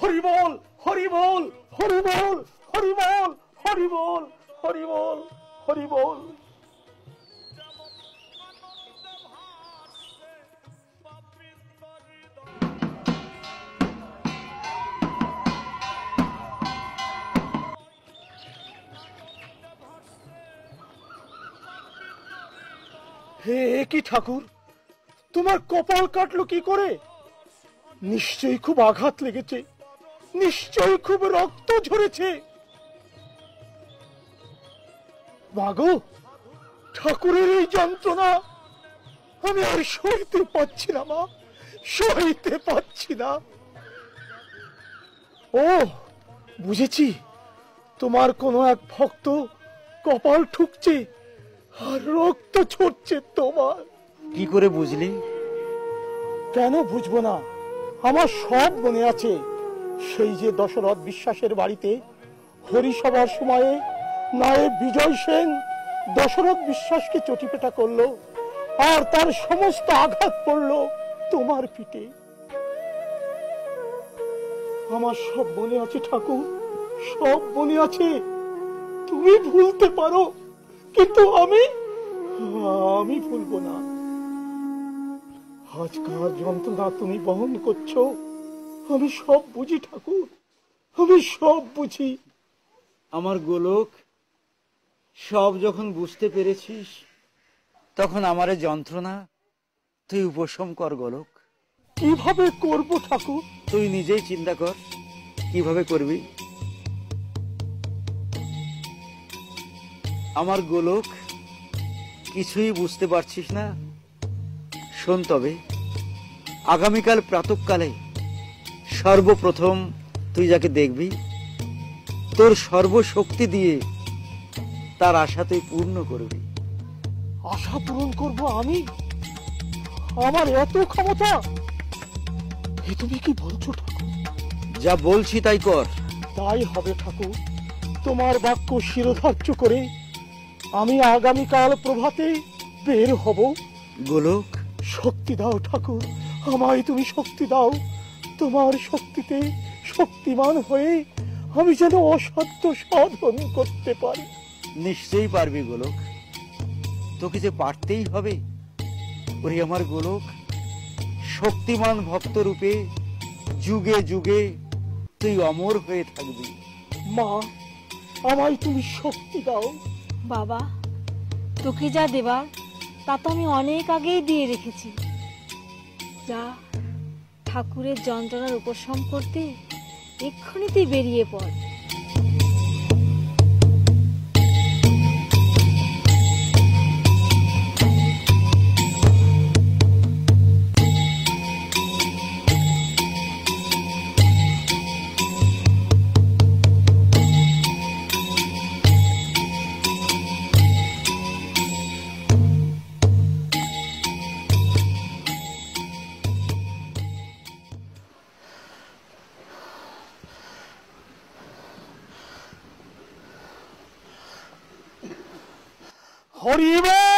হরি বল, হরি বল, হরি বল, হরি বল, হরি বল, হরি বল, হরি বল। হে কি ঠাকুর, তোমার কপাল কাটলো কি করে? নিশ্চয়ই খুব আঘাত লেগেছে, নিশ্চয়ই খুব রক্ত ঝরেছে। মাগো, ঠাকুরের এই যন্ত্রণা আমি আর সইতে পারছি না মা, সইতে পারছি না। ও বুঝেছি, তোমার কোনো এক ভক্ত কপাল ঠুকছে আর রক্ত ঝরছে তোমার। কি করে বুঝলি? কেন বুঝবো না, আমার সব মনে আছে। সেই যে দশরথ বিশ্বাসের বাড়িতে হরিসভার সময়ে নায়েব বিজয় সেন দশরথ বিশ্বাসকে চটিপেটা করলো, আর তার সমস্ত আঘাত পড়লো তোমার পিঠে। আমার সব মনে আছে ঠাকুর, সব মনে আছে। তুমি ভুলতে পারো, কিন্তু আমি ভুলবো না। আজকার যন্ত্রণা তুমি বহন করছো, আমি সব বুঝি ঠাকুর, আমি সব বুঝি। আমার গোলক, সব যখন বুঝতে পেরেছিস, তখন আমার যন্ত্রণা তুই উপশম কর গোলক। কিভাবে করব ঠাকুর? তুই নিজেই চিন্তা কর কিভাবে করবি। আমার গোলক, কিছুই বুঝতে পারছিস না? শোন তবে, আগামীকাল প্রাতঃকালে সর্বপ্রথম তুই যাকে দেখবি, তোর সর্বশক্তি দিয়ে তার আশা তুই পূর্ণ করবি। আশা পূরণ করব আমি? আমার এত ক্ষমতা? এ তুমি কি বলছো ঠাকুর? যা বলছি তাই কর। তাই হবে ঠাকুর, তোমার বাক্য শিরোধার্য করে আমি আগামীকাল প্রভাতে বের হব। গোলক, শক্তি দাও ঠাকুর, আমায় তুমি শক্তি দাও। তোমার শক্তিতে শক্তিমান হয়ে আমি যেন অসাধ্য সাধন করতে পারি। নিশ্চয়ই পারবি গোলক, তোকে যে পারতেই হবে। ওরে আমার গোলক, শক্তিমান ভক্ত রূপে যুগে যুগে তুই অমর হয়ে থাকবি। মা, আমায় তুমি শক্তি দাও। বাবা, তোকে যা দেবার তা তো আমি অনেক আগেই দিয়ে রেখেছি। যা, ঠাকুরের যন্ত্রণার উপশম করতে এক্ষুনি তুই বেরিয়ে পড়। হরি বল।